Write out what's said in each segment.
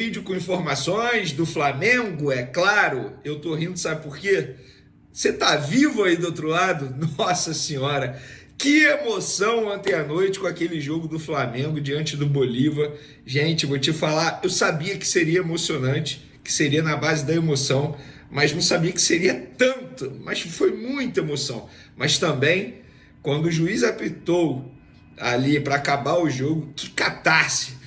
Vídeo com informações do Flamengo, é claro. Eu tô rindo, sabe por quê? Você tá vivo aí do outro lado? Nossa Senhora, que emoção ontem à noite com aquele jogo do Flamengo diante do Bolívar. Gente, vou te falar, eu sabia que seria emocionante, que seria na base da emoção, mas não sabia que seria tanto, mas foi muita emoção. Mas também, quando o juiz apitou ali para acabar o jogo, que catarse!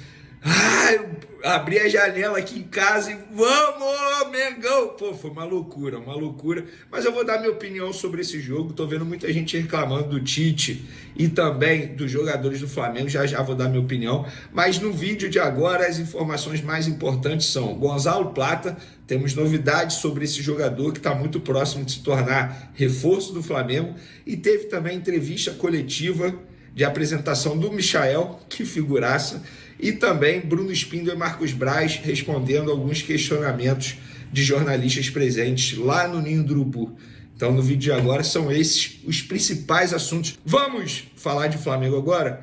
Eu abri a janela aqui em casa e vamos, Mengão! Pô, foi uma loucura, uma loucura. Mas eu vou dar minha opinião sobre esse jogo. Tô vendo muita gente reclamando do Tite e também dos jogadores do Flamengo. Já já vou dar minha opinião. Mas no vídeo de agora, as informações mais importantes são: Gonzalo Plata, temos novidades sobre esse jogador que está muito próximo de se tornar reforço do Flamengo. E teve também entrevista coletiva de apresentação do Michael, que figuraça, e também Bruno Spindel e Marcos Braz respondendo alguns questionamentos de jornalistas presentes lá no Ninho do Urubu. Então, no vídeo de agora, são esses os principais assuntos. Vamos falar de Flamengo agora?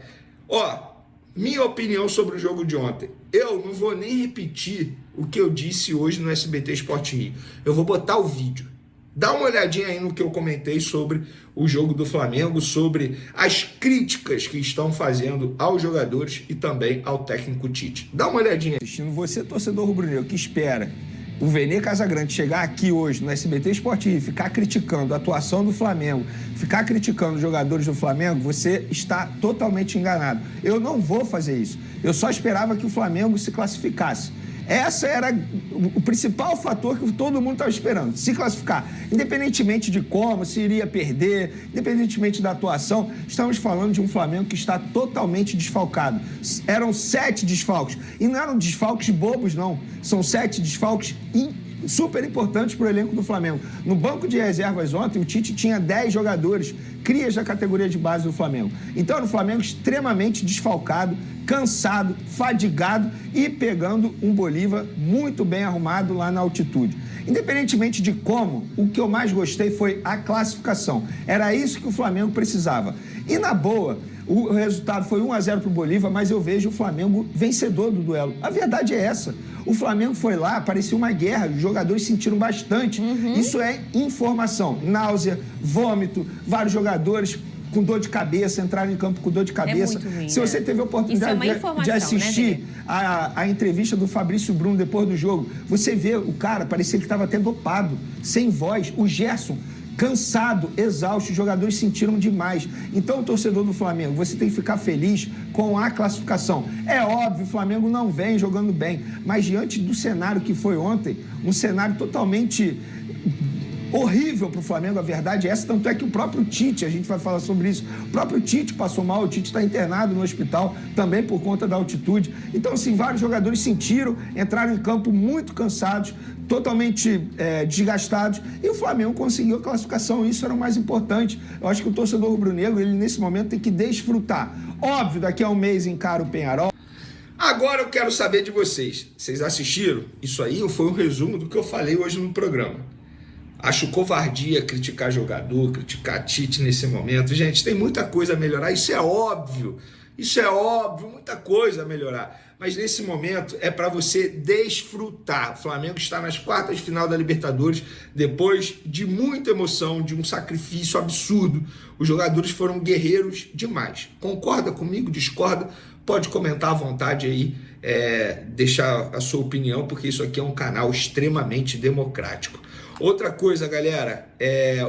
Minha opinião sobre o jogo de ontem. Eu não vou nem repetir o que eu disse hoje no SBT Sport Rio. Eu vou botar o vídeo. Dá uma olhadinha aí no que eu comentei sobre o jogo do Flamengo, sobre as críticas que estão fazendo aos jogadores e também ao técnico Tite. Dá uma olhadinha. Você, torcedor rubro-negro, que espera o Vene Casagrande chegar aqui hoje no SBT Sport e ficar criticando a atuação do Flamengo, ficar criticando os jogadores do Flamengo, você está totalmente enganado. Eu não vou fazer isso. Eu só esperava que o Flamengo se classificasse. Essa era o principal fator que todo mundo estava esperando, se classificar. Independentemente de como, se iria perder, independentemente da atuação, estamos falando de um Flamengo que está totalmente desfalcado. Eram 7 desfalques. E não eram desfalques bobos, não. São 7 desfalques super importantes para o elenco do Flamengo. No banco de reservas ontem, o Tite tinha 10 jogadores, crias da categoria de base do Flamengo. Então, era um Flamengo extremamente desfalcado, cansado, fadigado e pegando um Bolívar muito bem arrumado lá na altitude. Independentemente de como, o que eu mais gostei foi a classificação. Era isso que o Flamengo precisava. E na boa, o resultado foi 1-0 para o Bolívar, mas eu vejo o Flamengo vencedor do duelo. A verdade é essa. O Flamengo foi lá, parecia uma guerra, os jogadores sentiram bastante. Isso é informação. Náusea, vômito, vários jogadores com dor de cabeça, entraram em campo com dor de cabeça. É muito ruim, Se você teve a oportunidade de assistir a entrevista do Fabrício Bruno depois do jogo, você vê o cara, parecia que estava até dopado, sem voz. O Gerson, cansado, exausto, os jogadores sentiram demais. Então, torcedor do Flamengo, você tem que ficar feliz com a classificação. É óbvio, o Flamengo não vem jogando bem, mas diante do cenário que foi ontem, um cenário totalmente horrível para o Flamengo, a verdade é essa, tanto é que o próprio Tite, a gente vai falar sobre isso, o próprio Tite passou mal, o Tite está internado no hospital, também por conta da altitude. Então, assim, vários jogadores sentiram, entraram em campo muito cansados, totalmente desgastados, e o Flamengo conseguiu a classificação, isso era o mais importante. Eu acho que o torcedor rubro-negro, ele nesse momento tem que desfrutar. Óbvio, daqui a um mês encara o Penharol. Agora eu quero saber de vocês. Vocês assistiram? Isso aí foi um resumo do que eu falei hoje no programa. Acho covardia criticar jogador, criticar Tite nesse momento. Gente, tem muita coisa a melhorar, isso é óbvio, muita coisa a melhorar. Mas nesse momento é para você desfrutar. O Flamengo está nas quartas de final da Libertadores, depois de muita emoção, de um sacrifício absurdo. Os jogadores foram guerreiros demais. Concorda comigo? Discorda? Pode comentar à vontade aí, deixar a sua opinião, porque isso aqui é um canal extremamente democrático. Outra coisa, galera,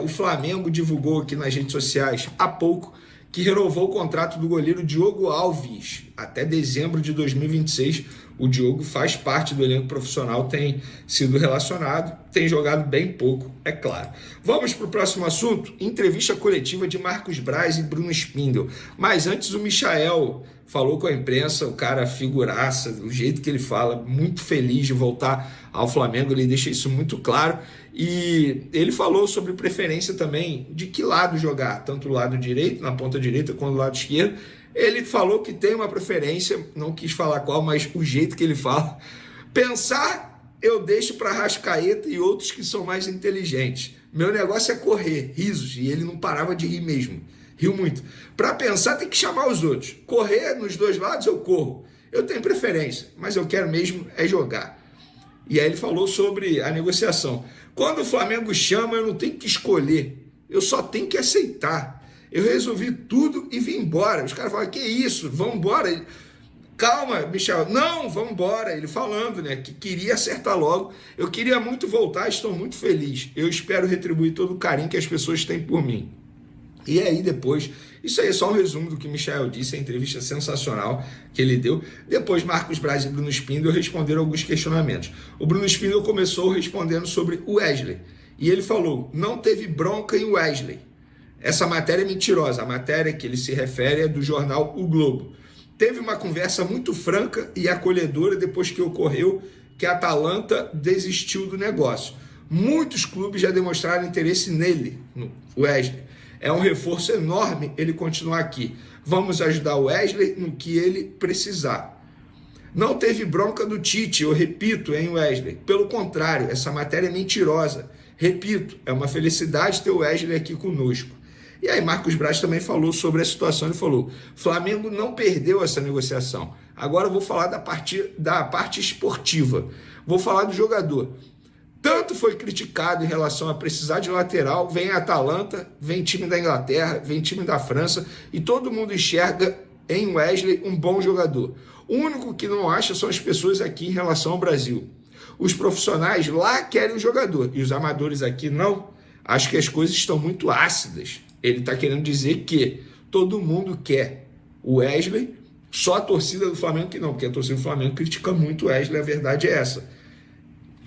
o Flamengo divulgou aqui nas redes sociais há pouco que renovou o contrato do goleiro Diogo Alves até dezembro de 2026. O Diogo faz parte do elenco profissional, tem sido relacionado, tem jogado bem pouco, é claro. Vamos para o próximo assunto, entrevista coletiva de Marcos Braz e Bruno Spindel. Mas antes o Michael falou com a imprensa, o cara figuraça, o jeito que ele fala, muito feliz de voltar ao Flamengo, ele deixa isso muito claro. E ele falou sobre preferência também de que lado jogar, tanto o lado direito, na ponta direita, quanto o lado esquerdo. Ele falou que tem uma preferência, não quis falar qual, mas o jeito que ele fala. Pensar, eu deixo para Arrascaeta e outros que são mais inteligentes. Meu negócio é correr, risos, e ele não parava de rir mesmo. Riu muito. Para pensar, tem que chamar os outros. Correr nos dois lados, eu corro. Eu tenho preferência, mas eu quero mesmo é jogar. E aí ele falou sobre a negociação. Quando o Flamengo chama, eu não tenho que escolher, eu só tenho que aceitar. Eu resolvi tudo e vim embora. Os caras falam, que isso, vamos embora. Calma, Michel, não, vamos embora. Ele falando, né, que queria acertar logo. Eu queria muito voltar, estou muito feliz. Eu espero retribuir todo o carinho que as pessoas têm por mim. E aí depois, isso aí é só um resumo do que o Michel disse, a entrevista sensacional que ele deu. Depois Marcos Braz e Bruno Spindel responderam alguns questionamentos. O Bruno Spindel começou respondendo sobre o Wesley. E ele falou, não teve bronca em Wesley. Essa matéria é mentirosa, a matéria que ele se refere é do jornal O Globo. Teve uma conversa muito franca e acolhedora depois que ocorreu que a Atalanta desistiu do negócio. Muitos clubes já demonstraram interesse nele, no Wesley. É um reforço enorme ele continuar aqui. Vamos ajudar o Wesley no que ele precisar. Não teve bronca do Tite, eu repito, hein, Wesley? Pelo contrário, essa matéria é mentirosa. Repito, é uma felicidade ter o Wesley aqui conosco. E aí Marcos Braz também falou sobre a situação, ele falou, Flamengo não perdeu essa negociação. Agora eu vou falar da parte esportiva, vou falar do jogador. Tanto foi criticado em relação a precisar de lateral, vem a Atalanta, vem time da Inglaterra, vem time da França, e todo mundo enxerga em Wesley um bom jogador. O único que não acha são as pessoas aqui em relação ao Brasil. Os profissionais lá querem o jogador, e os amadores aqui não. Acho que as coisas estão muito ácidas. Ele está querendo dizer que todo mundo quer o Wesley, só a torcida do Flamengo que não, porque a torcida do Flamengo critica muito o Wesley, a verdade é essa.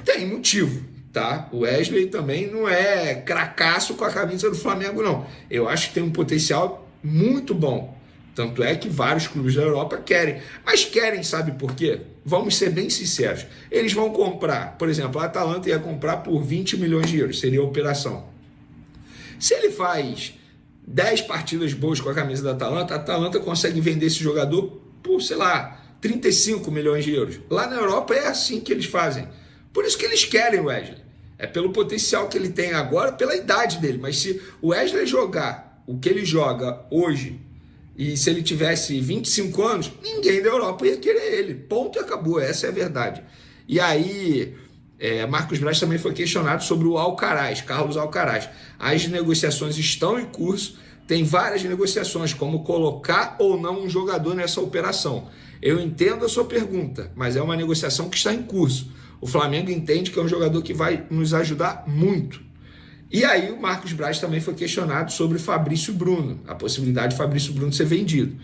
Tem motivo, tá? O Wesley também não é cracaço com a camisa do Flamengo, não. Eu acho que tem um potencial muito bom. Tanto é que vários clubes da Europa querem. Mas querem, sabe por quê? Vamos ser bem sinceros. Eles vão comprar, por exemplo, a Atalanta ia comprar por 20 milhões de euros, seria a operação. Se ele faz 10 partidas boas com a camisa da Atalanta, a Atalanta consegue vender esse jogador por, sei lá, 35 milhões de euros. Lá na Europa é assim que eles fazem. Por isso que eles querem o Wesley. É pelo potencial que ele tem agora, pela idade dele. Mas se o Wesley jogar o que ele joga hoje, e se ele tivesse 25 anos, ninguém da Europa ia querer ele. Ponto e acabou, essa é a verdade. E aí, Marcos Braz também foi questionado sobre o Alcaraz, Carlos Alcaraz. As negociações estão em curso, tem várias negociações, como colocar ou não um jogador nessa operação. Eu entendo a sua pergunta, mas é uma negociação que está em curso. O Flamengo entende que é um jogador que vai nos ajudar muito. E aí o Marcos Braz também foi questionado sobre Fabrício Bruno, a possibilidade de Fabrício Bruno ser vendido.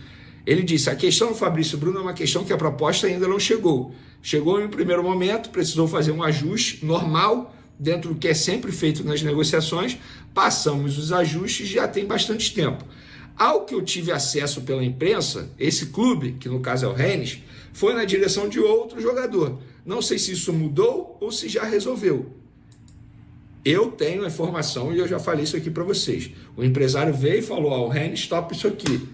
Ele disse, a questão do Fabrício Bruno é uma questão que a proposta ainda não chegou. Chegou em um primeiro momento, precisou fazer um ajuste normal, dentro do que é sempre feito nas negociações, passamos os ajustes já tem bastante tempo. Ao que eu tive acesso pela imprensa, esse clube, que no caso é o Rennes, foi na direção de outro jogador. Não sei se isso mudou ou se já resolveu. Eu tenho a informação e eu já falei isso aqui para vocês. O empresário veio e falou, o Rennes topa isso aqui.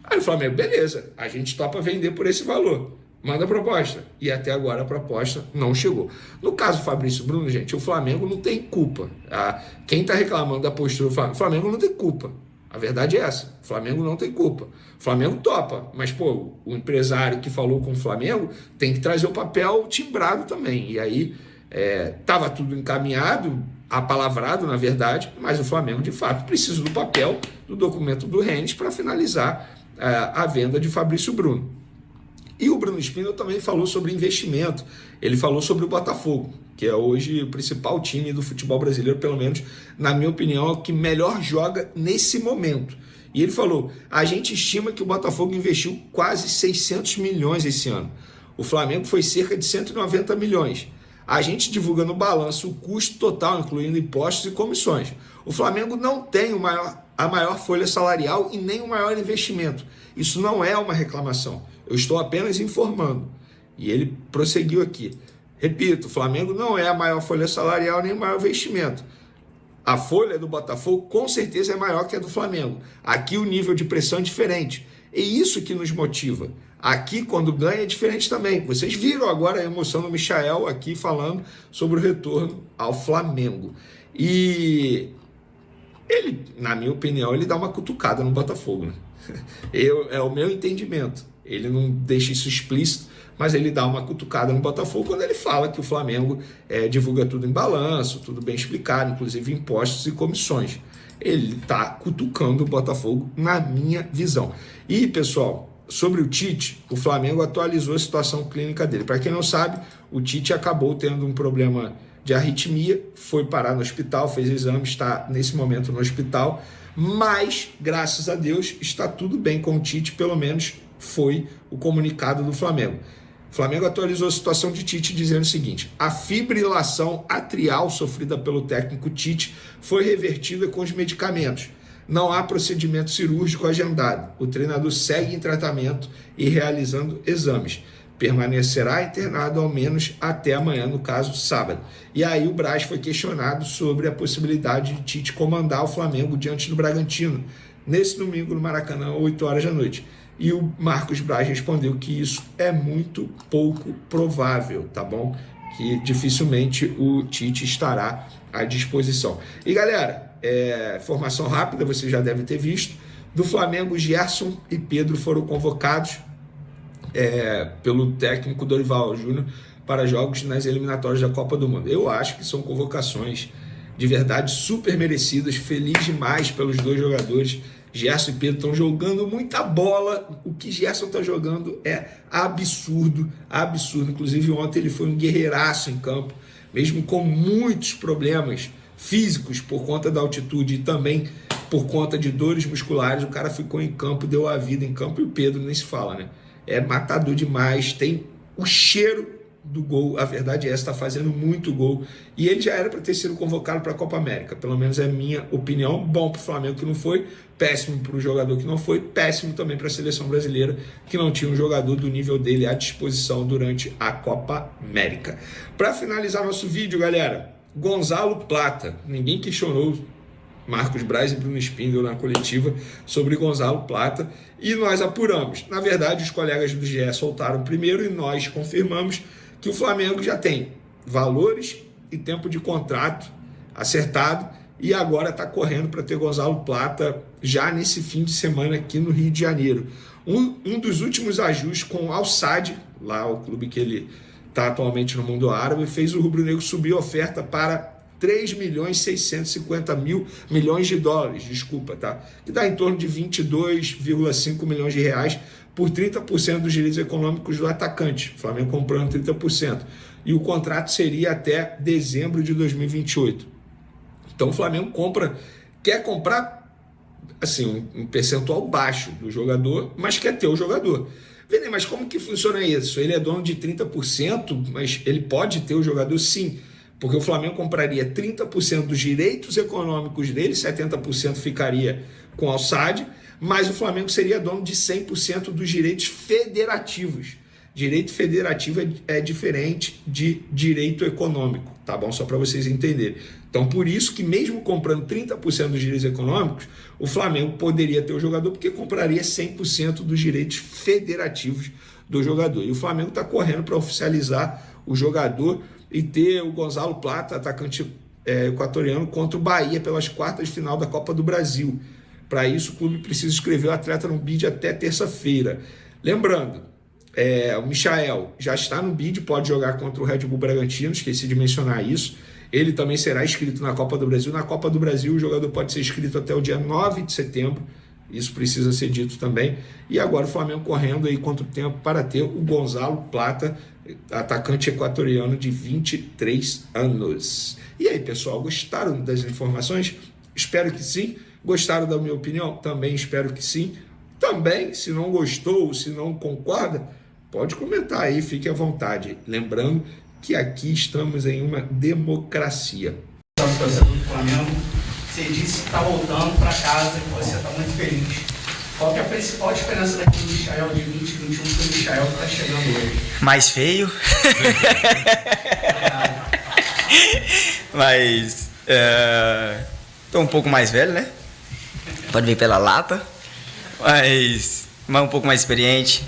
Aí o Flamengo, beleza, a gente topa vender por esse valor. Manda a proposta. E até agora a proposta não chegou. No caso do Fabrício Bruno, gente, o Flamengo não tem culpa. Quem está reclamando da postura do Flamengo, o Flamengo não tem culpa. A verdade é essa, o Flamengo não tem culpa. O Flamengo topa, mas pô, o empresário que falou com o Flamengo tem que trazer o papel timbrado também. E aí estava tudo encaminhado, apalavrado na verdade, mas o Flamengo de fato precisa do papel, do documento do Rennes para finalizar a venda de Fabrício Bruno. E o Bruno Spindel também falou sobre investimento, ele falou sobre o Botafogo, que é hoje o principal time do futebol brasileiro, pelo menos na minha opinião, é o que melhor joga nesse momento. E ele falou, a gente estima que o Botafogo investiu quase 600 milhões esse ano. O Flamengo foi cerca de 190 milhões. A gente divulga no balanço o custo total, incluindo impostos e comissões. O Flamengo não tem a maior folha salarial e nem o maior investimento. Isso não é uma reclamação. Eu estou apenas informando. E ele prosseguiu aqui. Repito, o Flamengo não é a maior folha salarial nem o maior investimento. A folha do Botafogo com certeza é maior que a do Flamengo. Aqui o nível de pressão é diferente. É isso que nos motiva. Aqui, quando ganha, é diferente também. Vocês viram agora a emoção do Michael aqui falando sobre o retorno ao Flamengo. E ele, na minha opinião, ele dá uma cutucada no Botafogo, né? É o meu entendimento. Ele não deixa isso explícito, mas ele dá uma cutucada no Botafogo quando ele fala que o Flamengo divulga tudo em balanço, tudo bem explicado, inclusive impostos e comissões. Ele está cutucando o Botafogo na minha visão. E, pessoal, sobre o Tite, o Flamengo atualizou a situação clínica dele. Para quem não sabe, o Tite acabou tendo um problema de arritmia, foi parar no hospital, fez exame, está nesse momento no hospital, mas, graças a Deus, está tudo bem com o Tite, pelo menos foi o comunicado do Flamengo. O Flamengo atualizou a situação de Tite dizendo o seguinte: a fibrilação atrial sofrida pelo técnico Tite foi revertida com os medicamentos. Não há procedimento cirúrgico agendado. O treinador segue em tratamento e realizando exames. Permanecerá internado ao menos até amanhã, no caso, sábado. E aí o Braz foi questionado sobre a possibilidade de Tite comandar o Flamengo diante do Bragantino, nesse domingo no Maracanã, 8 horas da noite. E o Marcos Braz respondeu que isso é muito pouco provável, tá bom? Que dificilmente o Tite estará à disposição. E galera, informação rápida, você já deve ter visto, do Flamengo, Gerson e Pedro foram convocados pelo técnico Dorival Júnior para jogos nas eliminatórias da Copa do Mundo. Eu acho que são convocações de verdade super merecidas, feliz demais pelos dois jogadores. Gerson e Pedro estão jogando muita bola. O que Gerson está jogando é absurdo, absurdo. Inclusive ontem ele foi um guerreiraço em campo, mesmo com muitos problemas físicos por conta da altitude e também por conta de dores musculares. O cara ficou em campo, deu a vida em campo, e o Pedro nem se fala, né? É matador demais, tem o cheiro do gol, a verdade é essa, está fazendo muito gol, e ele já era para ter sido convocado para a Copa América, pelo menos é a minha opinião. Bom para o Flamengo que não foi, péssimo para o jogador que não foi, péssimo também para a seleção brasileira, que não tinha um jogador do nível dele à disposição durante a Copa América. Para finalizar nosso vídeo, galera, Gonzalo Plata, ninguém questionou Marcos Braz e Bruno Spindel na coletiva sobre Gonzalo Plata, e nós apuramos. Na verdade, os colegas do GE soltaram primeiro e nós confirmamos que o Flamengo já tem valores e tempo de contrato acertado e agora está correndo para ter Gonzalo Plata já nesse fim de semana aqui no Rio de Janeiro. Um dos últimos ajustes com o Al Sadd, lá o clube que ele está atualmente no mundo árabe, fez o rubro-negro subir a oferta para 3.650 milhões de dólares, desculpa, tá? Que dá em torno de 22,5 milhões de reais por 30% dos direitos econômicos do atacante. O Flamengo comprando 30%. E o contrato seria até dezembro de 2028. Então o Flamengo quer comprar assim, um percentual baixo do jogador, mas quer ter o jogador. Vê, mas como que funciona isso? Ele é dono de 30%, mas ele pode ter o jogador sim. Porque o Flamengo compraria 30% dos direitos econômicos dele, 70% ficaria com o Al Sadd, mas o Flamengo seria dono de 100% dos direitos federativos. Direito federativo é diferente de direito econômico, tá bom? Só para vocês entenderem. Então, por isso que mesmo comprando 30% dos direitos econômicos, o Flamengo poderia ter o jogador, porque compraria 100% dos direitos federativos do jogador. E o Flamengo está correndo para oficializar o jogador e ter o Gonzalo Plata, atacante equatoriano, contra o Bahia pelas quartas de final da Copa do Brasil. Para isso, o clube precisa inscrever o atleta no bid até terça-feira. Lembrando, o Michael já está no bid, pode jogar contra o Red Bull Bragantino, esqueci de mencionar isso. Ele também será inscrito na Copa do Brasil. Na Copa do Brasil, o jogador pode ser inscrito até o dia 9 de setembro. Isso precisa ser dito também. E agora o Flamengo correndo aí contra o tempo para ter o Gonzalo Plata, atacante equatoriano de 23 anos. E aí, pessoal, gostaram das informações? Espero que sim. Gostaram da minha opinião? Também espero que sim. Também, se não gostou, se não concorda, pode comentar aí, fique à vontade. Lembrando que aqui estamos em uma democracia. Torcedor do Flamengo, você disse que está voltando para casa, que você está muito feliz. Qual que é a principal diferença daquele Michael de 2021 para o Michael que está chegando hoje? Mais feio. Mas tô um pouco mais velho, né? Pode ver pela lata. Mas um pouco mais experiente.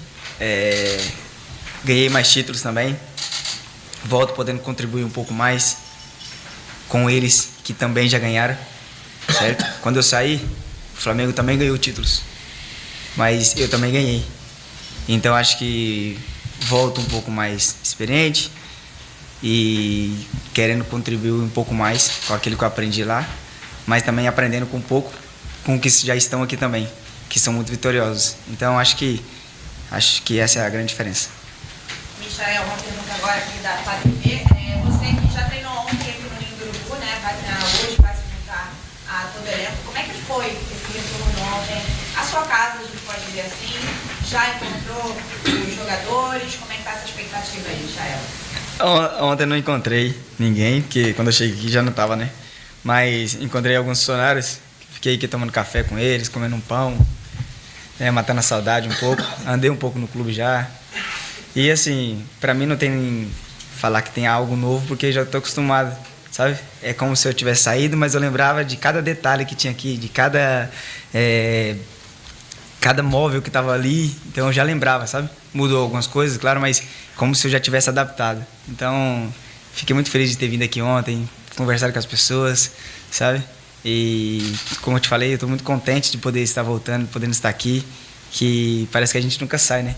Ganhei mais títulos também. Volto podendo contribuir um pouco mais com eles que também já ganharam, certo? Quando eu saí, o Flamengo também ganhou títulos, mas eu também ganhei. Então acho que volto um pouco mais experiente e querendo contribuir um pouco mais com aquilo que eu aprendi lá, mas também aprendendo com um pouco com que já estão aqui também, que são muito vitoriosos. Então acho que essa é a grande diferença. Michael, uma pergunta agora aqui da FATV. Você que já treinou ontem aqui no Ninho do Urubu, né? Vai treinar hoje, vai se juntar a todo elenco. Como é que foi esse retorno ontem? A sua casa, a gente pode dizer assim, já encontrou os jogadores? Como é que está essa expectativa aí, Michael? Ontem eu não encontrei ninguém, porque quando eu cheguei aqui já não estava, né? Mas encontrei alguns funcionários, fiquei aqui tomando café com eles, comendo um pão, né, matando a saudade um pouco. Andei um pouco no clube já. E assim, pra mim não tem falar que tem algo novo, porque já tô acostumado, sabe? É como se eu tivesse saído, mas eu lembrava de cada detalhe que tinha aqui, de cada móvel que tava ali, então eu já lembrava, sabe? Mudou algumas coisas, claro, mas como se eu já tivesse adaptado. Então, fiquei muito feliz de ter vindo aqui ontem, conversar com as pessoas, sabe? E, como eu te falei, eu tô muito contente de poder estar voltando, podendo estar aqui, que parece que a gente nunca sai, né?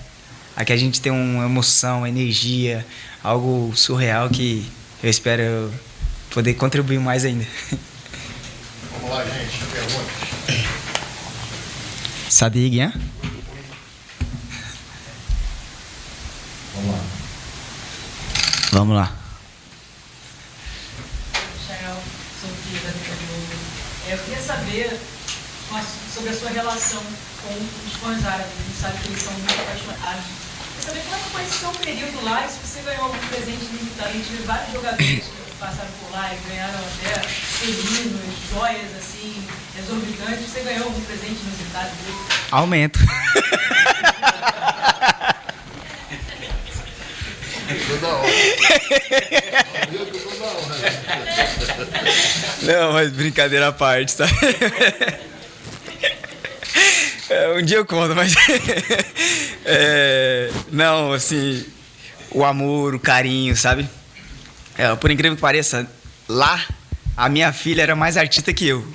Aqui a gente tem uma emoção, uma energia, algo surreal que eu espero poder contribuir mais ainda. Vamos lá, gente. Perguntas. Sadig, hein? Vamos lá. Vamos lá. Michael, Sofia da Liga Globo. Eu queria saber sobre a sua relação com os fãs árabes. A gente sabe que eles são muito apaixonados. Eu queria saber como é que foi esse seu período lá e se você ganhou algum presente limitado. A gente vê vários jogadores que passaram por lá e ganharam até felinos, joias assim, exorbitantes. Você ganhou algum presente inusitado dele? Aumento. Toda hora. Toda hora. Não, mas brincadeira à parte, tá? Um dia eu conto, mas... não, assim, o amor, o carinho, sabe? Por incrível que pareça, lá, a minha filha era mais artista que eu.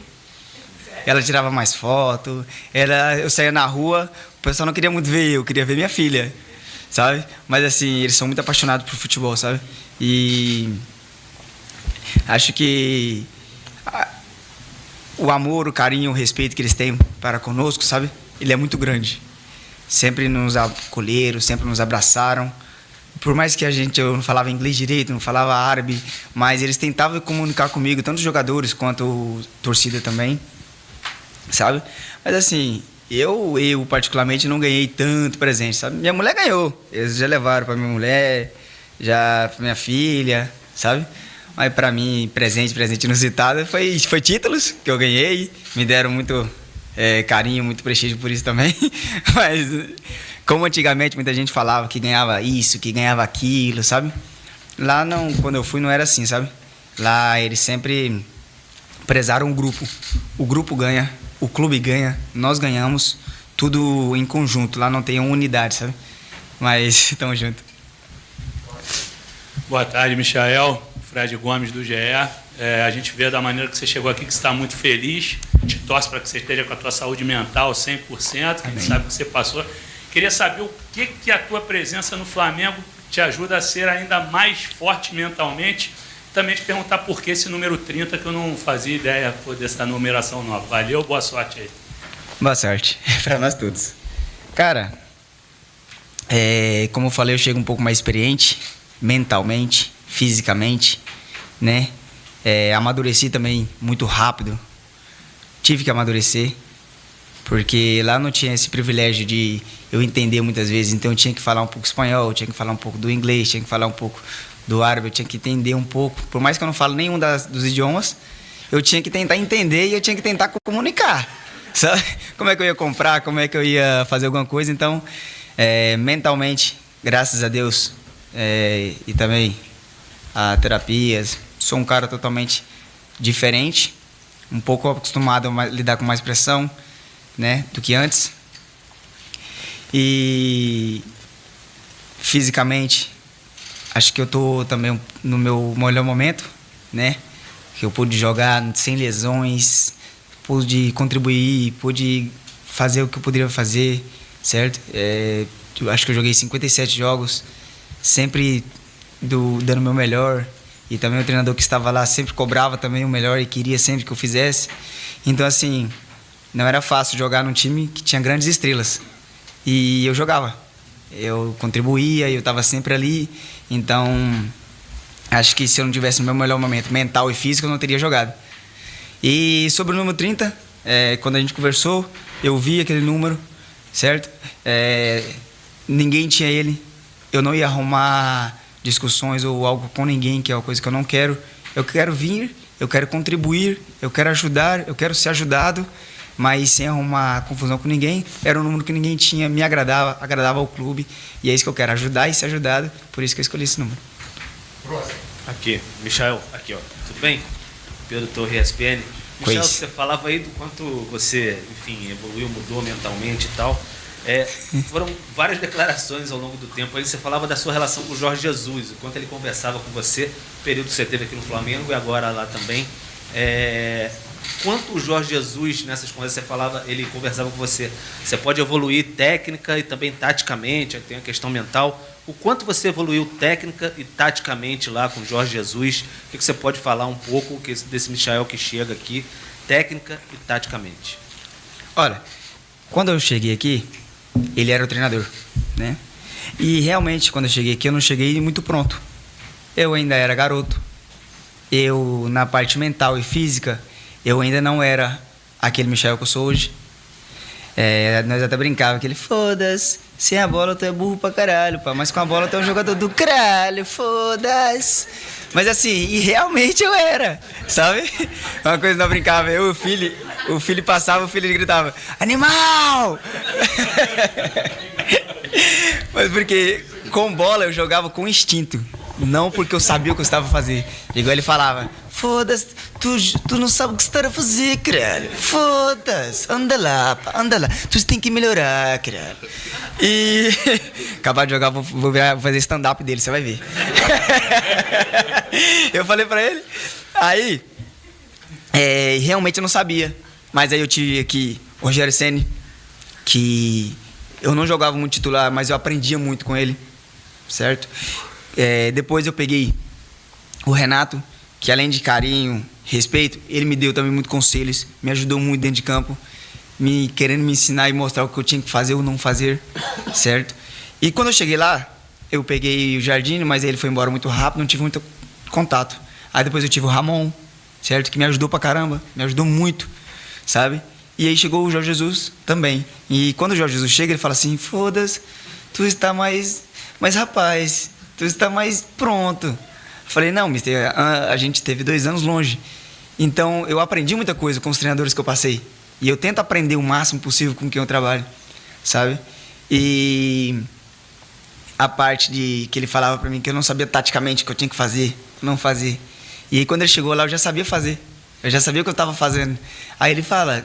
Ela tirava mais foto, eu saía na rua, o pessoal não queria muito ver eu, queria ver minha filha, sabe? Mas assim, eles são muito apaixonados por futebol, sabe? E acho que o amor, o carinho, o respeito que eles têm para conosco, sabe? Ele é muito grande. Sempre nos acolheram, sempre nos abraçaram. Por mais que eu não falava inglês direito, não falava árabe, mas eles tentavam comunicar comigo, tanto os jogadores quanto a torcida também, sabe? Mas assim, eu particularmente não ganhei tanto presente, sabe? Minha mulher ganhou, eles já levaram para minha mulher, já para minha filha, sabe? Mas para mim, presente inusitado foi títulos que eu ganhei, me deram muito carinho, muito prestígio por isso também, mas como antigamente muita gente falava que ganhava isso, que ganhava aquilo, sabe? Lá não, quando eu fui não era assim, sabe? Lá eles sempre prezaram o grupo ganha, o clube ganha, nós ganhamos, tudo em conjunto, lá não tem uma unidade, sabe? Mas estamos juntos. Boa tarde, Michael. Fred Gomes, do GE. A gente vê da maneira que você chegou aqui que você está muito feliz. Te torce para que você esteja com a tua saúde mental 100%, que a gente sabe que você passou. Queria saber o que a tua presença no Flamengo te ajuda a ser ainda mais forte mentalmente. Também te perguntar por que esse número 30, que eu não fazia ideia dessa numeração nova. Valeu, boa sorte aí. Boa sorte para nós todos. Cara, como eu falei, eu chego um pouco mais experiente, mentalmente, fisicamente, né? Amadureci também muito rápido. Tive que amadurecer, porque lá não tinha esse privilégio de eu entender muitas vezes, então eu tinha que falar um pouco espanhol, tinha que falar um pouco do inglês, tinha que falar um pouco do árabe, eu tinha que entender um pouco. Por mais que eu não falo nenhum dos idiomas, eu tinha que tentar entender e eu tinha que tentar comunicar, sabe? Como é que eu ia comprar, como é que eu ia fazer alguma coisa. Então, mentalmente, graças a Deus, e também a terapias, sou um cara totalmente diferente, um pouco acostumado a lidar com mais pressão, né, do que antes. E fisicamente, acho que eu tô também no meu melhor momento, né? Que eu pude jogar sem lesões, pude contribuir, pude fazer o que eu poderia fazer, certo? Eu acho que eu joguei 57 jogos sempre dando o meu melhor. E também o treinador que estava lá sempre cobrava também o melhor e queria sempre que eu fizesse. Então, assim, não era fácil jogar num time que tinha grandes estrelas. E eu jogava. Eu contribuía, eu estava sempre ali. Então, acho que se eu não tivesse o meu melhor momento mental e físico, eu não teria jogado. E sobre o número 30, quando a gente conversou, eu vi aquele número, certo? Ninguém tinha ele. Eu não ia arrumar discussões ou algo com ninguém, que é uma coisa que eu não quero. Eu quero vir, eu quero contribuir, eu quero ajudar, eu quero ser ajudado, mas sem arrumar confusão com ninguém. Era um número que ninguém tinha, me agradava ao clube, e é isso que eu quero, ajudar e ser ajudado, por isso que eu escolhi esse número. Aqui, Michael, aqui ó, tudo bem? Pedro Torre, ESPN. Michael, você falava aí do quanto você, enfim, evoluiu, mudou mentalmente e tal. Foram várias declarações ao longo do tempo. Aí você falava da sua relação com o Jorge Jesus, o quanto ele conversava com você, o período que você teve aqui no Flamengo e agora lá também. Quanto o Jorge Jesus, nessas conversas, você falava, ele conversava com você, você pode evoluir técnica e também taticamente, aí tem a questão mental. O quanto você evoluiu técnica e taticamente lá com o Jorge Jesus? O que você pode falar um pouco desse Michael que chega aqui, técnica e taticamente? Olha, quando eu cheguei aqui, ele era o treinador, né? E realmente, quando eu cheguei aqui, eu não cheguei muito pronto. Eu ainda era garoto. Eu, na parte mental e física, eu ainda não era aquele Michael que eu sou hoje. Nós até brincava que ele, foda-se, sem a bola tu é burro pra caralho, pá, mas com a bola tu é um jogador do caralho, foda-se. Mas assim, e realmente eu era, sabe? Uma coisa que nós brincava, eu e o filho passava, o filho gritava, animal! Mas porque com bola eu jogava com instinto, não porque eu sabia o que eu estava fazendo. Igual ele falava, foda-se, tu não sabe o que você está a fazer, caralho. Foda-se, anda lá, tu tem que melhorar, caralho. E acabar de jogar, vou fazer stand-up dele, você vai ver. Eu falei pra ele, aí, realmente eu não sabia. Mas aí eu tive aqui o Rogério Ceni, que eu não jogava muito titular, mas eu aprendia muito com ele, certo? Depois eu peguei o Renato, que além de carinho, respeito, ele me deu também muito conselhos, me ajudou muito dentro de campo, querendo me ensinar e mostrar o que eu tinha que fazer ou não fazer, certo? E quando eu cheguei lá, eu peguei o Jardim, mas ele foi embora muito rápido, não tive muito contato. Aí depois eu tive o Ramon, certo? Que me ajudou pra caramba, me ajudou muito, sabe? E aí chegou o Jorge Jesus também. E quando o Jorge Jesus chega, ele fala assim, foda-se, tu está mais rapaz, tu está mais pronto. Eu falei, não, mister, a gente teve 2 anos longe. Então, eu aprendi muita coisa com os treinadores que eu passei. E eu tento aprender o máximo possível com quem eu trabalho, sabe? E a parte de que ele falava pra mim que eu não sabia taticamente o que eu tinha que fazer, não fazer. E aí, quando ele chegou lá, eu já sabia fazer. Eu já sabia o que eu estava fazendo. Aí ele fala,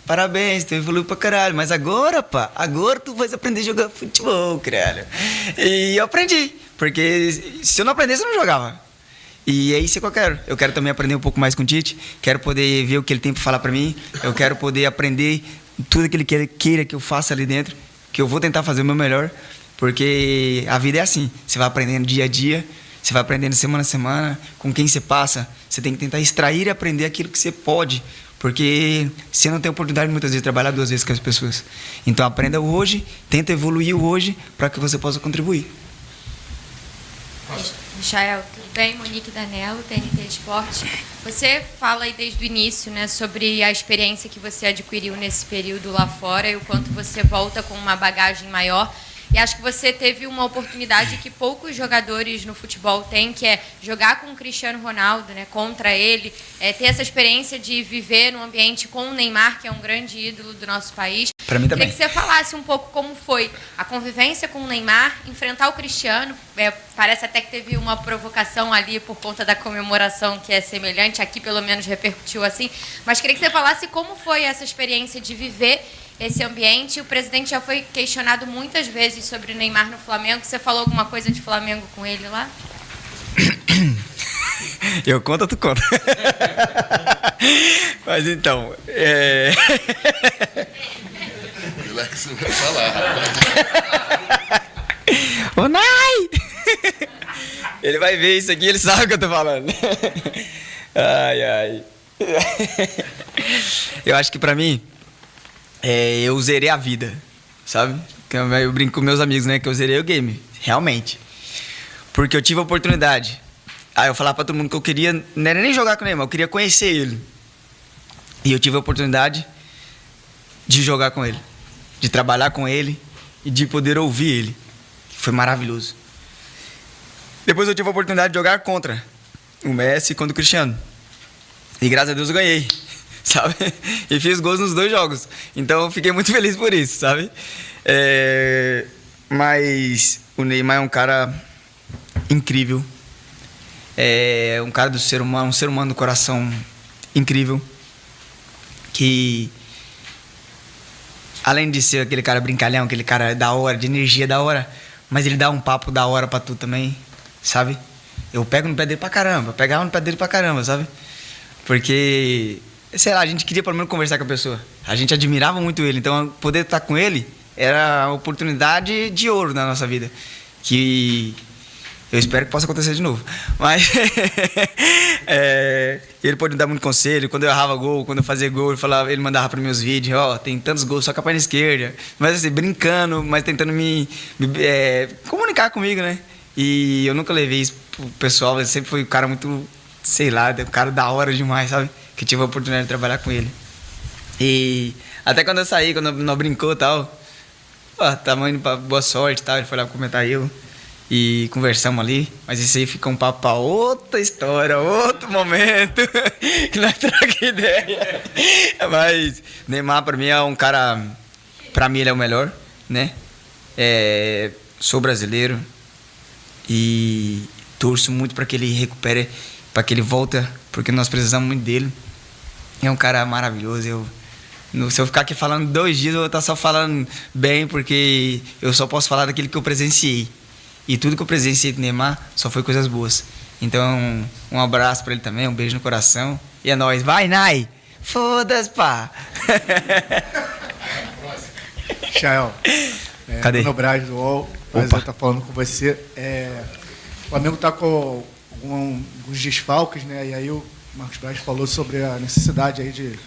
parabéns, tu evoluiu pra caralho, mas agora, pá, agora tu vai aprender a jogar futebol, caralho. E eu aprendi, porque se eu não aprendesse, eu não jogava. E é isso que eu quero. Eu quero também aprender um pouco mais com o Tite, quero poder ver o que ele tem para falar para mim, eu quero poder aprender tudo que ele queira que eu faça ali dentro, que eu vou tentar fazer o meu melhor, porque a vida é assim, você vai aprendendo dia a dia, você vai aprendendo semana a semana, com quem você passa, você tem que tentar extrair e aprender aquilo que você pode, porque você não tem oportunidade muitas vezes de trabalhar 2 vezes com as pessoas. Então aprenda hoje, tenta evoluir hoje para que você possa contribuir. Michael, tudo bem? Monique Danello, TNT Esporte. Você fala aí desde o início, né, sobre a experiência que você adquiriu nesse período lá fora e o quanto você volta com uma bagagem maior. E acho que você teve uma oportunidade que poucos jogadores no futebol têm, que é jogar com o Cristiano Ronaldo, né, contra ele, ter essa experiência de viver num ambiente com o Neymar, que é um grande ídolo do nosso país. Para mim também. Queria que você falasse um pouco como foi a convivência com o Neymar, enfrentar o Cristiano. Parece até que teve uma provocação ali por conta da comemoração que é semelhante, aqui pelo menos repercutiu assim. Mas queria que você falasse como foi essa experiência de viver esse ambiente. O presidente já foi questionado muitas vezes sobre o Neymar no Flamengo. Você falou alguma coisa de Flamengo com ele lá? Eu conto, tu conta. Mas então... Relax, vai falar. Ô, Nai! Ele vai ver isso aqui, ele sabe o que eu tô falando. Ai, ai. Eu acho que pra mim, eu zerei a vida, sabe? Eu brinco com meus amigos, né? Que eu zerei o game, realmente. Porque eu tive a oportunidade. Aí eu falava pra todo mundo que eu queria, não era nem jogar com o Neymar, eu queria conhecer ele. E eu tive a oportunidade de jogar com ele, de trabalhar com ele e de poder ouvir ele. Foi maravilhoso. Depois eu tive a oportunidade de jogar contra o Messi e contra o Cristiano. E graças a Deus eu ganhei, sabe? E fiz gols nos 2 jogos. Então eu fiquei muito feliz por isso, sabe? Mas o Neymar é um cara incrível. É um cara do ser humano, um ser humano do coração incrível. Que, além de ser aquele cara brincalhão, aquele cara da hora, de energia da hora, mas ele dá um papo da hora pra tu também, sabe? Eu pego no pé dele pra caramba, pegava no pé dele pra caramba, sabe? Porque, sei lá, a gente queria pelo menos conversar com a pessoa. A gente admirava muito ele, então poder estar com ele era a oportunidade de ouro na nossa vida. Que eu espero que possa acontecer de novo. Mas ele pode me dar muito conselho. Quando eu errava gol, quando eu fazia gol, ele mandava para meus vídeos, tem tantos gols, só com a perna esquerda. Mas assim, brincando, mas tentando me comunicar comigo, né? E eu nunca levei isso pro pessoal, ele sempre foi um cara muito, sei lá, um cara da hora demais, sabe? Que tive a oportunidade de trabalhar com ele. E até quando eu saí, quando nós brincou e tal, tava indo pra boa sorte e tal, ele foi lá comentar eu. E conversamos ali, mas isso aí fica um papo pra outra história, outro momento, que nós trocamos ideia. Mas Neymar pra mim é um cara, pra mim ele é o melhor, né? Sou brasileiro e torço muito pra que ele recupere, pra que ele volte, porque nós precisamos muito dele. É um cara maravilhoso. Se eu ficar aqui falando 2 dias, eu vou estar só falando bem, porque eu só posso falar daquilo que eu presenciei. E tudo que eu presenciei do Neymar só foi coisas boas. Então, um abraço pra ele também, um beijo no coração. E é nóis. Vai, Nai! Foda-se, pá! Michael, Cadê? Bruno Braz do UOL, prazer estar falando com você. O Flamengo está com alguns desfalques, né? E aí o Marcos Braz falou sobre a necessidade aí de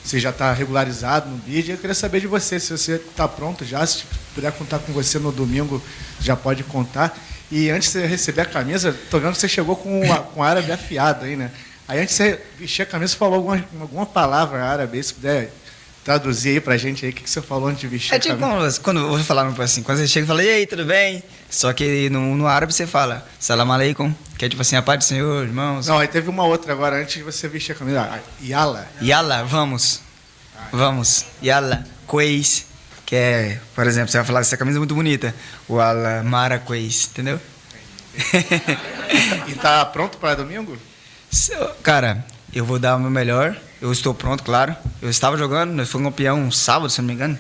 você já estar regularizado no BID. Eu queria saber de você, se você está pronto já, se puder contar com você no domingo, já pode contar. E antes de você receber a camisa, tô vendo que você chegou com o árabe afiado aí, né? Aí antes de você vestir a camisa, você falou alguma palavra árabe aí, se puder traduzir aí pra gente aí, o que você falou antes de vestir a camisa? Tipo, quando eu vou falar assim, quando você chega e fala, e aí, tudo bem? Só que no árabe você fala, salam aleikum, que é tipo assim, a paz do Senhor, irmãos. Não, aí teve uma outra agora, antes de você vestir a camisa, Yala. Yala, vamos. Vamos. Yala, Queis, que é, por exemplo, você vai falar, essa camisa é muito bonita. O Ala Mara Queis, entendeu? E tá pronto para domingo? Cara, eu vou dar o meu melhor. Eu estou pronto, claro. Eu estava jogando, nós fomos campeão sábado, se não me engano.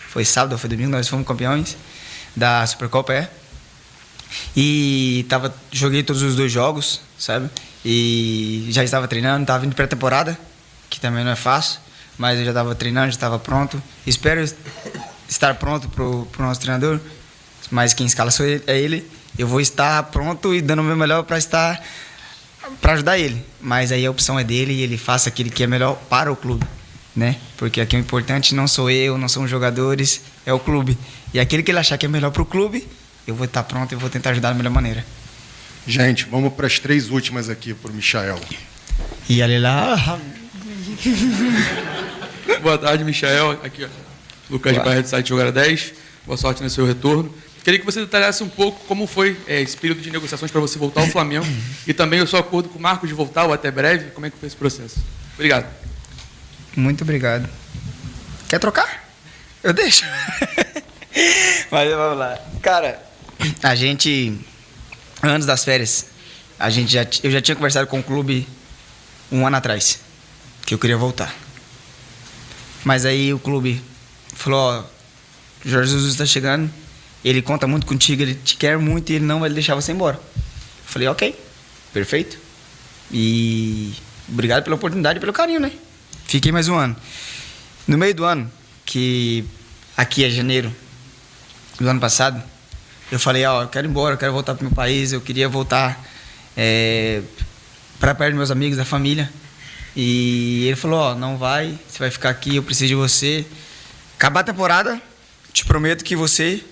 Foi sábado ou foi domingo, nós fomos campeões da Supercopa, E joguei todos os 2 jogos, sabe? E já estava treinando, estava vindo pré-temporada, que também não é fácil, mas eu já estava treinando, já estava pronto. Espero estar pronto pro nosso treinador, mas quem escala é ele. Eu vou estar pronto e dando o meu melhor para ajudar ele, mas aí a opção é dele e ele faça aquilo que é melhor para o clube, né? Porque aqui o importante não sou eu, não são os jogadores, é o clube. E aquele que ele achar que é melhor para o clube, eu vou estar pronto e vou tentar ajudar da melhor maneira. Gente, vamos para as 3 últimas aqui para o Michael. E ali lá. Boa tarde, Michael. Aqui, ó. Lucas de Barreto, do site Jogar 10. Boa sorte no seu retorno. Queria que você detalhasse um pouco como foi esse período de negociações para você voltar ao Flamengo e também o seu acordo com o Marcos de voltar ou até breve. Como é que foi esse processo? Obrigado. Muito obrigado. Quer trocar? Eu deixo. Mas vamos lá. Cara, a gente, antes das férias, eu já tinha conversado com o clube 1 ano atrás, que eu queria voltar. Mas aí o clube falou, Jorge Jesus está chegando, ele conta muito contigo, ele te quer muito e ele não vai deixar você embora. Eu falei, ok, perfeito. E obrigado pela oportunidade e pelo carinho, né? Fiquei mais 1 ano. No meio do ano, que aqui é janeiro do ano passado, eu falei, eu quero ir embora, eu quero voltar pro meu país, eu queria voltar para perto dos meus amigos, da família. E ele falou, ó, não vai, você vai ficar aqui, eu preciso de você. Acabar a temporada, te prometo que você...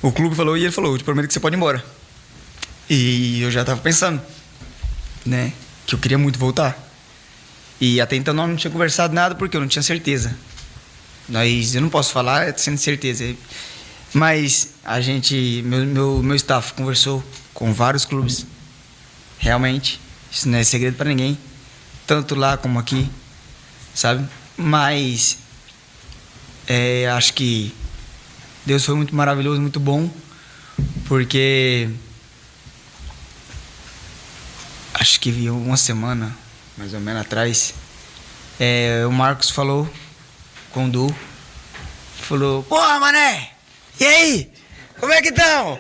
O clube falou e ele falou, eu te prometo que você pode ir embora. E eu já tava pensando, né, que eu queria muito voltar. E até então não tinha conversado nada porque eu não tinha certeza. Eu não posso falar sem certeza. Mas a gente, meu staff conversou com vários clubes. Realmente, isso não é segredo para ninguém. Tanto lá como aqui, sabe? Mas acho que Deus foi muito maravilhoso, muito bom. Porque acho que uma semana, mais ou menos atrás, o Marcos falou com o Du. Falou, porra, mané! E aí? Como é que estão?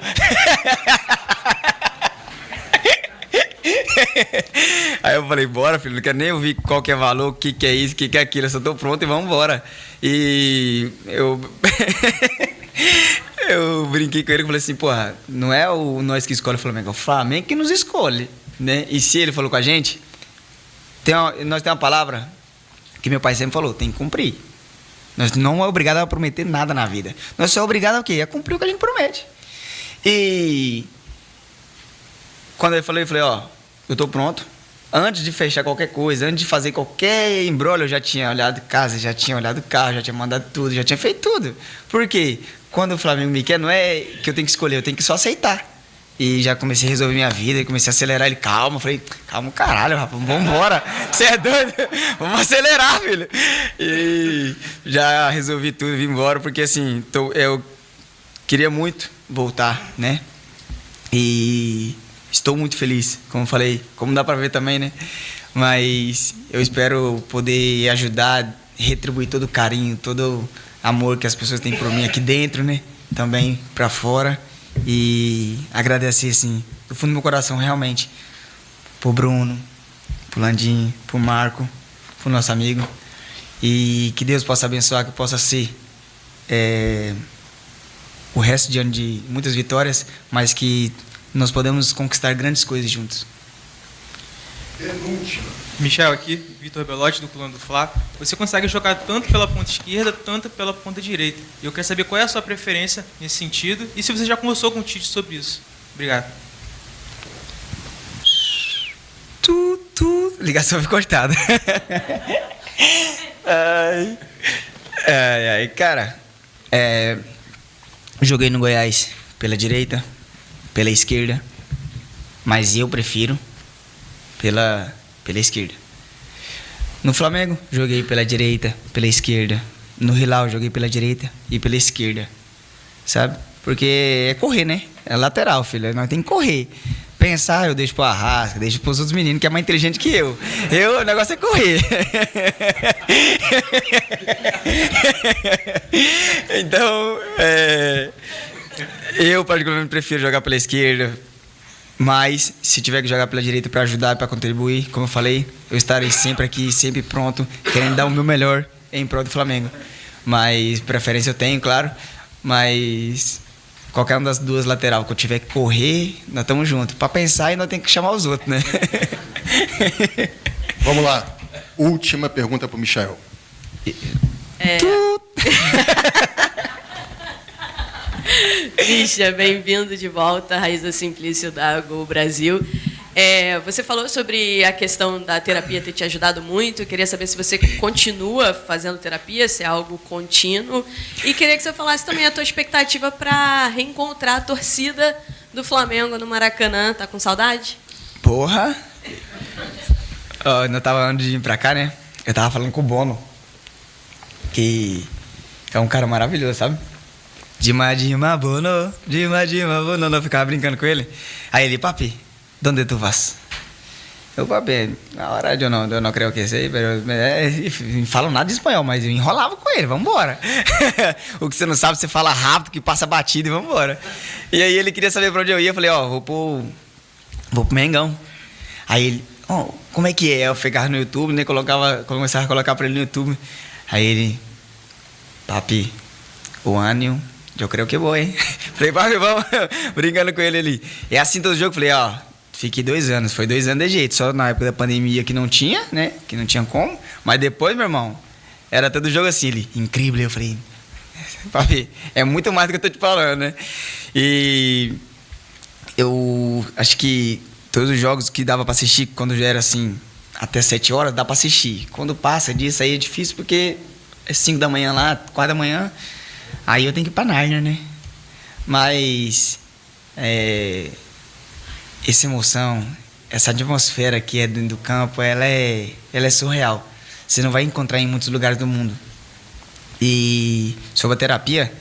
Aí eu falei, bora, filho, não quero nem ouvir qual que é valor, o que é isso, o que é aquilo, eu só tô pronto e vamos embora. E eu eu brinquei com ele e falei assim, porra, não é nós que escolhe o Flamengo, é o Flamengo que nos escolhe, né? E se ele falou com a gente, nós temos uma palavra que meu pai sempre falou, tem que cumprir. Nós não é obrigado a prometer nada na vida. Nós só é obrigado a quê? A cumprir o que a gente promete. E quando eu falei, ó, eu tô pronto. Antes de fechar qualquer coisa, antes de fazer qualquer embrolho, eu já tinha olhado casa, já tinha olhado carro, já tinha mandado tudo, já tinha feito tudo. Por quê? Quando o Flamengo me quer, não é que eu tenho que escolher, eu tenho que só aceitar. E já comecei a resolver minha vida, comecei a acelerar ele, calma. Falei, calma, caralho, rapaz, vambora. Você é doido? Vamos acelerar, filho. E já resolvi tudo, vim embora, porque assim, eu queria muito voltar, né? E estou muito feliz, como falei, como dá pra ver também, né? Mas eu espero poder ajudar, retribuir todo o carinho, todo o amor que as pessoas têm por mim aqui dentro, né? Também pra fora. E agradecer, assim, do fundo do meu coração, realmente, pro Bruno, pro Landinho, pro Marco, pro nosso amigo. E que Deus possa abençoar, que possa ser o resto de ano de muitas vitórias, mas que nós podemos conquistar grandes coisas juntos. Michel aqui, Vitor Belotti, do Coluna do Fla. Você consegue jogar tanto pela ponta esquerda, tanto pela ponta direita. E eu quero saber qual é a sua preferência nesse sentido e se você já conversou com o Tite sobre isso. Obrigado. Ligação foi cortada. Cara, joguei no Goiás pela direita, pela esquerda, mas eu prefiro pela esquerda. No Flamengo, joguei pela direita, pela esquerda. No Hilal, joguei pela direita e pela esquerda. Sabe? Porque é correr, né? É lateral, filho. Nós temos que correr. Pensar, eu deixo pro Arrasca, deixo pros outros meninos que é mais inteligente que eu. O negócio é correr. Então, eu particularmente prefiro jogar pela esquerda. Mas, se tiver que jogar pela direita para ajudar, para contribuir, como eu falei, eu estarei sempre aqui, sempre pronto, querendo dar o meu melhor em prol do Flamengo. Mas, preferência eu tenho, claro. Mas, qualquer uma das duas lateral que eu tiver que correr, nós estamos juntos. Para pensar, e nós temos que chamar os outros, né? Vamos lá. Última pergunta para o Michel. Misha, bem-vindo de volta, Raíza Simplício da Gol Brasil. Você falou sobre a questão da terapia ter te ajudado muito. Eu queria saber se você continua fazendo terapia, se é algo contínuo. E queria que você falasse também a tua expectativa para reencontrar a torcida do Flamengo no Maracanã. Tá com saudade? Porra! Eu tava antes de vir pra cá, né? Eu tava falando com o Bono, que é um cara maravilhoso, sabe? Dima, Bono, Bono. Eu ficava brincando com ele. Aí ele, papi, onde tu vas? Eu, papi, na hora eu não creio que sei, não falo nada de espanhol, mas eu enrolava com ele, vamos embora. O que você não sabe, você fala rápido, que passa batido e vamos embora. E aí ele queria saber pra onde eu ia, eu falei, vou pro Mengão. Aí ele, como é que é? Eu pegava no YouTube, né, começava a colocar pra ele no YouTube. Aí ele, papi, o ano... Eu creio que é bom, hein? Falei, papi, vamos. Brincando com ele ali. É assim todo jogo. Falei, Fiquei 2 anos. Foi 2 anos de jeito. Só na época da pandemia que não tinha, né? Que não tinha como. Mas depois, meu irmão, era todo jogo assim, ele, incrível. Eu falei, pra ver, é muito mais do que eu tô te falando, né? E eu acho que todos os jogos que dava pra assistir, quando já era assim, até 7 horas, dá pra assistir. Quando passa disso aí é difícil, porque é 5 da manhã lá, 4 da manhã, aí eu tenho que ir pra Nárnia, né? Mas essa emoção, essa atmosfera que é dentro do campo, ela é surreal. Você não vai encontrar em muitos lugares do mundo. E sobre a terapia,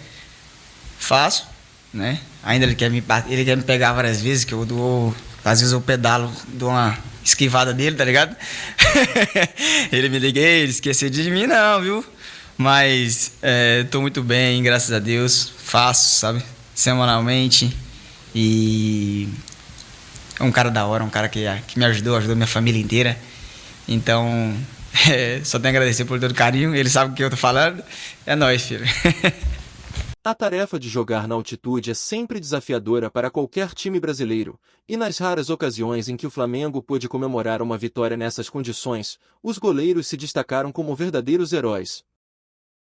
faço, né? Ainda ele quer me pegar várias vezes, que eu dou, às vezes eu pedalo, dou uma esquivada dele, tá ligado? Ele me liga, ele esqueceu de mim não, viu? Mas tô muito bem, graças a Deus, faço, sabe? Semanalmente. E é um cara da hora, um cara que me ajudou minha família inteira. Então, só tenho a agradecer por todo o carinho. Ele sabe o que eu tô falando. É nóis, filho. A tarefa de jogar na altitude é sempre desafiadora para qualquer time brasileiro, e nas raras ocasiões em que o Flamengo pôde comemorar uma vitória nessas condições, os goleiros se destacaram como verdadeiros heróis.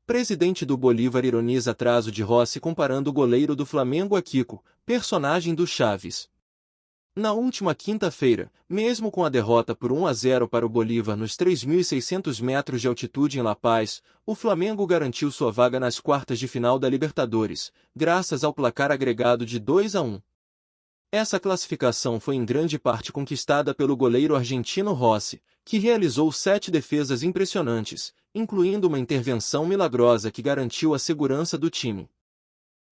Presidente do Bolívar ironiza atraso de Rossi comparando o goleiro do Flamengo a Kiko, personagem do Chaves. Na última quinta-feira, mesmo com a derrota por 1-0 para o Bolívar nos 3.600 metros de altitude em La Paz, o Flamengo garantiu sua vaga nas quartas de final da Libertadores, graças ao placar agregado de 2-1. Essa classificação foi em grande parte conquistada pelo goleiro argentino Rossi, que realizou 7 defesas impressionantes, incluindo uma intervenção milagrosa que garantiu a segurança do time.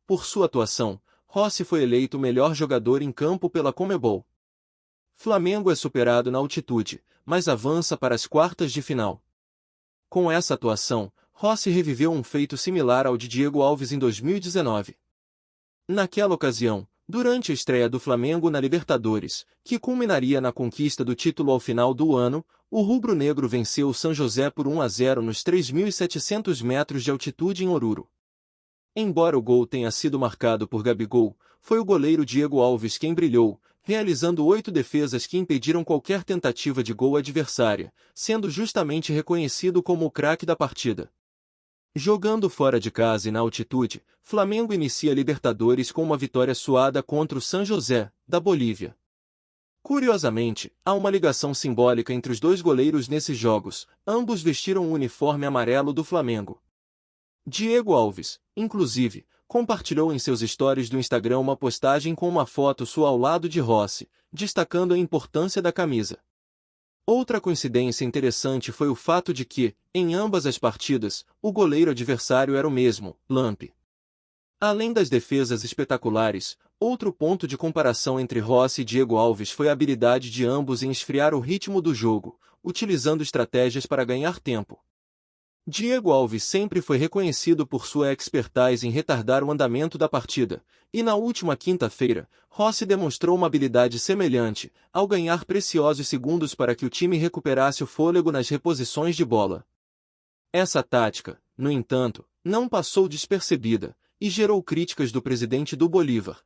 Por sua atuação, Rossi foi eleito o melhor jogador em campo pela Conmebol. Flamengo é superado na altitude, mas avança para as quartas de final. Com essa atuação, Rossi reviveu um feito similar ao de Diego Alves em 2019. Naquela ocasião, durante a estreia do Flamengo na Libertadores, que culminaria na conquista do título ao final do ano, o rubro-negro venceu o São José por 1-0 nos 3.700 metros de altitude em Oruro. Embora o gol tenha sido marcado por Gabigol, foi o goleiro Diego Alves quem brilhou, realizando 8 defesas que impediram qualquer tentativa de gol adversária, sendo justamente reconhecido como o craque da partida. Jogando fora de casa e na altitude, Flamengo inicia a Libertadores com uma vitória suada contra o São José, da Bolívia. Curiosamente, há uma ligação simbólica entre os dois goleiros nesses jogos, ambos vestiram o uniforme amarelo do Flamengo. Diego Alves, inclusive, compartilhou em seus stories do Instagram uma postagem com uma foto sua ao lado de Rossi, destacando a importância da camisa. Outra coincidência interessante foi o fato de que, em ambas as partidas, o goleiro adversário era o mesmo, Lampe. Além das defesas espetaculares, outro ponto de comparação entre Rossi e Diego Alves foi a habilidade de ambos em esfriar o ritmo do jogo, utilizando estratégias para ganhar tempo. Diego Alves sempre foi reconhecido por sua expertise em retardar o andamento da partida, e na última quinta-feira, Rossi demonstrou uma habilidade semelhante, ao ganhar preciosos segundos para que o time recuperasse o fôlego nas reposições de bola. Essa tática, no entanto, não passou despercebida, e gerou críticas do presidente do Bolívar,